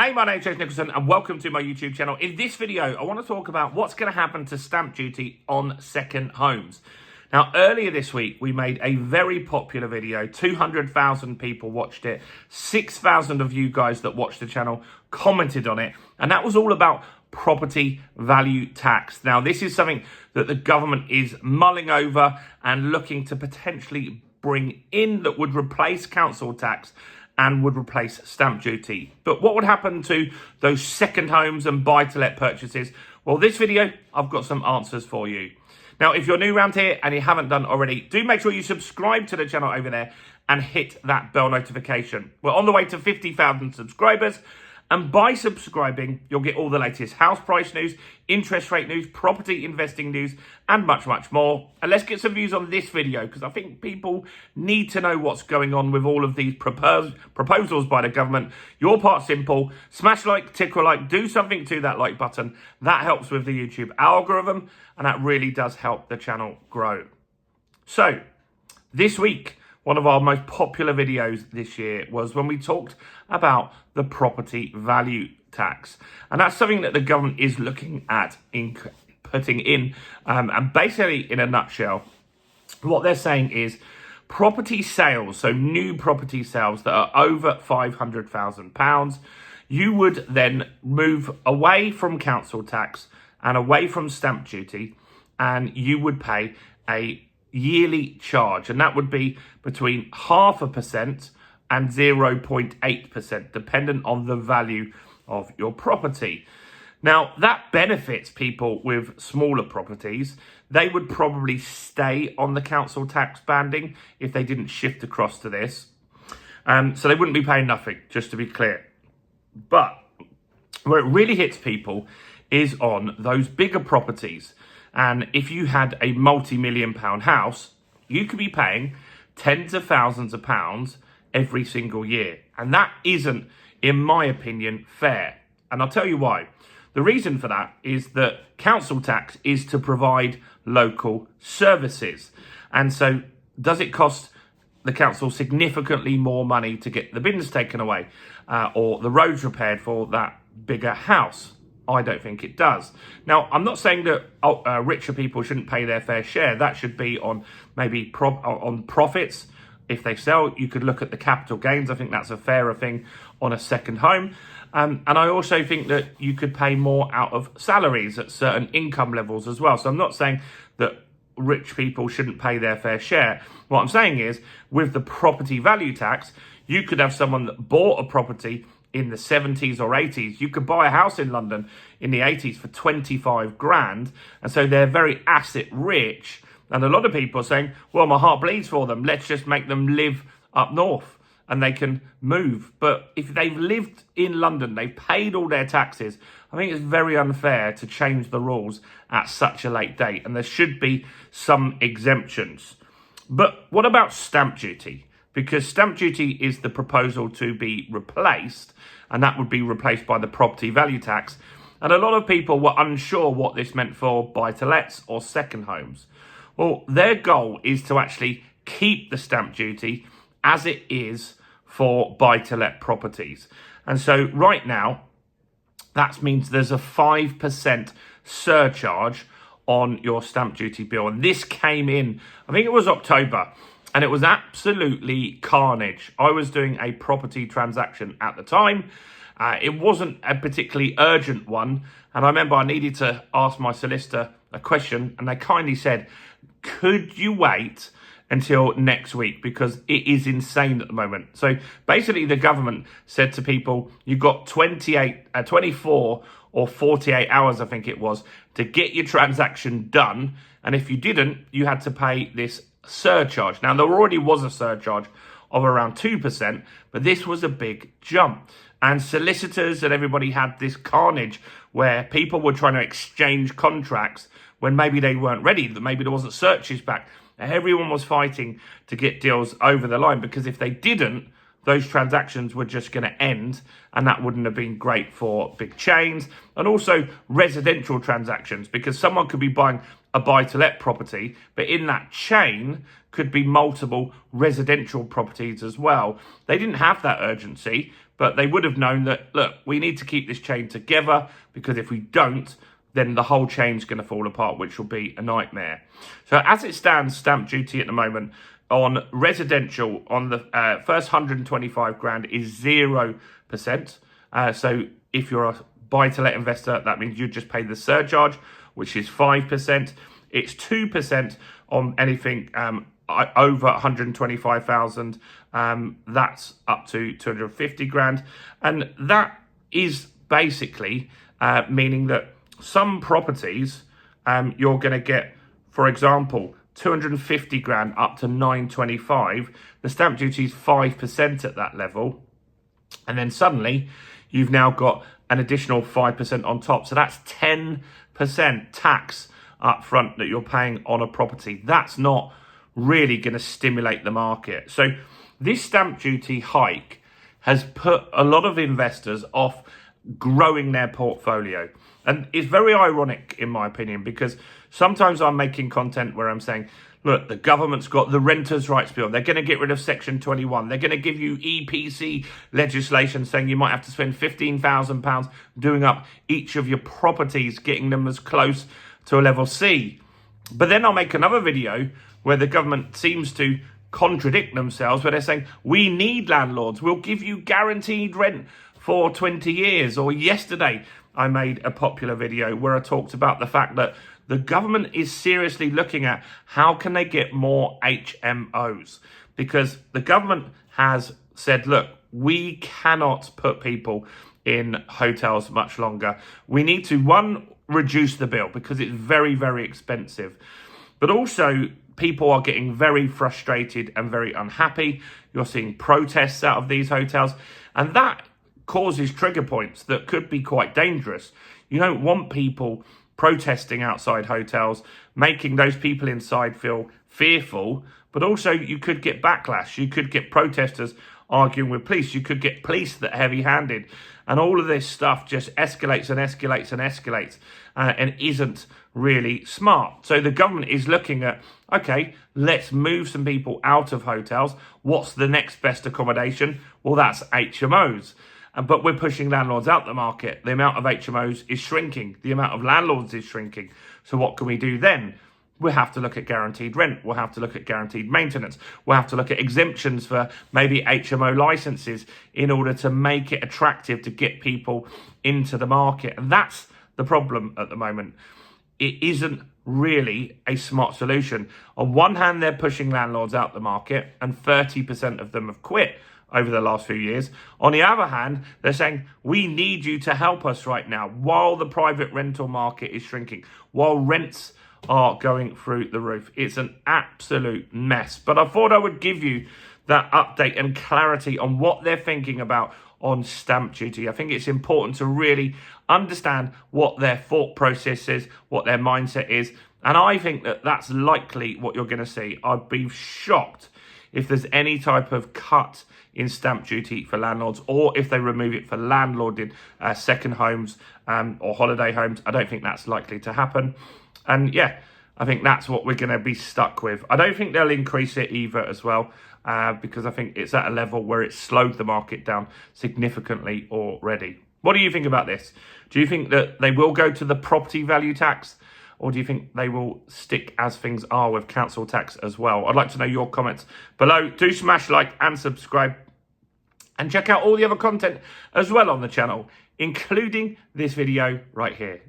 Hey, my name's James Nicholson and welcome to my YouTube channel. In this video, I want to talk about what's going to happen to stamp duty on second homes. Now, earlier this week, we made a very popular video. 200,000 people watched it. 6,000 of you guys that watched the channel commented on it. And that was all about property value tax. Now, this is something that the government is mulling over and looking to potentially bring in that would replace council tax and would replace stamp duty. But what would happen to those second homes and buy-to-let purchases? Well, this video, I've got some answers for you. Now, if you're new around here and you haven't done already, do make sure you subscribe to the channel over there and hit that bell notification. We're on the way to 50,000 subscribers. And by subscribing, you'll get all the latest house price news, interest rate news, property investing news, and much, much more. And let's get some views on this video, because I think people need to know what's going on with all of these proposals by the government. Your part's simple. Smash like, tickle like, do something to that like button. That helps with the YouTube algorithm, and that really does help the channel grow. So, this week, one of our most popular videos this year was when we talked about the property value tax. And that's something that the government is looking at putting in. And basically, in a nutshell, what they're saying is property sales, so new property sales that are over £500,000, you would then move away from council tax and away from stamp duty, and you would pay a yearly charge, and that would be between 0.5% and 0.8%, dependent on the value of your property. Now, that benefits people with smaller properties. They would probably stay on the council tax banding if they didn't shift across to this. So they wouldn't be paying nothing, just to be clear. But where it really hits people is on those bigger properties. And if you had a multi-million-pound house, you could be paying tens of thousands of pounds every single year. And that isn't, in my opinion, fair. And I'll tell you why. The reason for that is that council tax is to provide local services. And so does it cost the council significantly more money to get the bins taken away or the roads repaired for that bigger house? I don't think it does. Now, I'm not saying that richer people shouldn't pay their fair share. That should be on maybe on profits. If they sell, you could look at the capital gains. I think that's a fairer thing on a second home. And I also think that you could pay more out of salaries at certain income levels as well. So I'm not saying that rich people shouldn't pay their fair share. What I'm saying is, with the property value tax, you could have someone that bought a property in the 70s or 80s. You could buy a house in London in the 80s for 25 grand. And so they're very asset rich. And a lot of people are saying, well, my heart bleeds for them. Let's just make them live up north and they can move. But if they've lived in London, they've paid all their taxes, I think it's very unfair to change the rules at such a late date. And there should be some exemptions. But what about stamp duty? Because stamp duty is the proposal to be replaced, and that would be replaced by the property value tax. And a lot of people were unsure what this meant for buy-to-lets or second homes. Well, their goal is to actually keep the stamp duty as it is for buy-to-let properties. And so right now, that means there's a 5% surcharge on your stamp duty bill. And this came in, I think it was October. And it was absolutely carnage. I was doing a property transaction at the time. It wasn't a particularly urgent one. And I remember I needed to ask my solicitor a question. And they kindly said, could you wait until next week? Because it is insane at the moment. So basically the government said to people, you've got 24 or 48 hours, I think it was, to get your transaction done. And if you didn't, you had to pay this surcharge. Now, there already was a surcharge of around 2%, but this was a big jump. And solicitors and everybody had this carnage where people were trying to exchange contracts when maybe they weren't ready, that maybe there wasn't searches back. Everyone was fighting to get deals over the line, because if they didn't, those transactions were just going to end, and that wouldn't have been great for big chains and also residential transactions, because someone could be buying a buy-to-let property, but in that chain could be multiple residential properties as well. They didn't have that urgency, but they would have known that, look, we need to keep this chain together, because if we don't, then the whole chain's going to fall apart, which will be a nightmare. So as it stands, stamp duty at the moment on residential on the first 125 grand is 0%. So if you're a buy-to-let investor, that means you just pay the surcharge, which is 5%. It's 2% on anything over 125,000. That's up to 250 grand. And that is basically meaning that some properties you're going to get, for example, 250 grand up to 925. The stamp duty is 5% at that level. And then suddenly you've now got an additional 5% on top. So that's 10% tax up front that you're paying on a property. That's not really going to stimulate the market. So this stamp duty hike has put a lot of investors off growing their portfolio. And it's very ironic, in my opinion, because sometimes I'm making content where I'm saying, look, the government's got the Renters' Rights Bill. They're going to get rid of Section 21. They're going to give you EPC legislation saying you might have to spend £15,000 doing up each of your properties, getting them as close to a level C. But then I'll make another video where the government seems to contradict themselves, where they're saying, we need landlords. We'll give you guaranteed rent for 20 years. Or yesterday, I made a popular video where I talked about the fact that the government is seriously looking at how can they get more HMOs, because the government has said, look, we cannot put people in hotels much longer. We need to, one, reduce the bill because it's very, very expensive. But also, people are getting very frustrated and very unhappy. You're seeing protests out of these hotels, and that causes trigger points that could be quite dangerous. You don't want people protesting outside hotels, making those people inside feel fearful, but also you could get backlash. You could get protesters arguing with police. You could get police that are heavy-handed. And all of this stuff just escalates and escalates and escalates and isn't really smart. So the government is looking at, okay, let's move some people out of hotels. What's the next best accommodation? Well, that's HMOs. But we're pushing landlords out the market. The amount of HMOs is shrinking. The amount of landlords is shrinking. So what can we do then? We'll have to look at guaranteed rent. We'll have to look at guaranteed maintenance. We'll have to look at exemptions for maybe HMO licenses in order to make it attractive to get people into the market. And that's the problem at the moment. It isn't really a smart solution. On one hand, they're pushing landlords out the market, and 30% of them have quit over the last few years. On the other hand, they're saying, we need you to help us right now while the private rental market is shrinking, while rents are going through the roof. It's an absolute mess. But I thought I would give you that update and clarity on what they're thinking about on stamp duty. I think it's important to really understand what their thought process is, what their mindset is. And I think that that's likely what you're going to see. I'd be shocked if there's any type of cut in stamp duty for landlords, or if they remove it for landlorded second homes or holiday homes. I don't think that's likely to happen. And yeah, I think that's what we're going to be stuck with. I don't think they'll increase it either as well, because I think it's at a level where it's slowed the market down significantly already. What do you think about this? Do you think that they will go to the property value tax, or do you think they will stick as things are with council tax as well? I'd like to know your comments below. Do smash like and subscribe, and check out all the other content as well on the channel, including this video right here.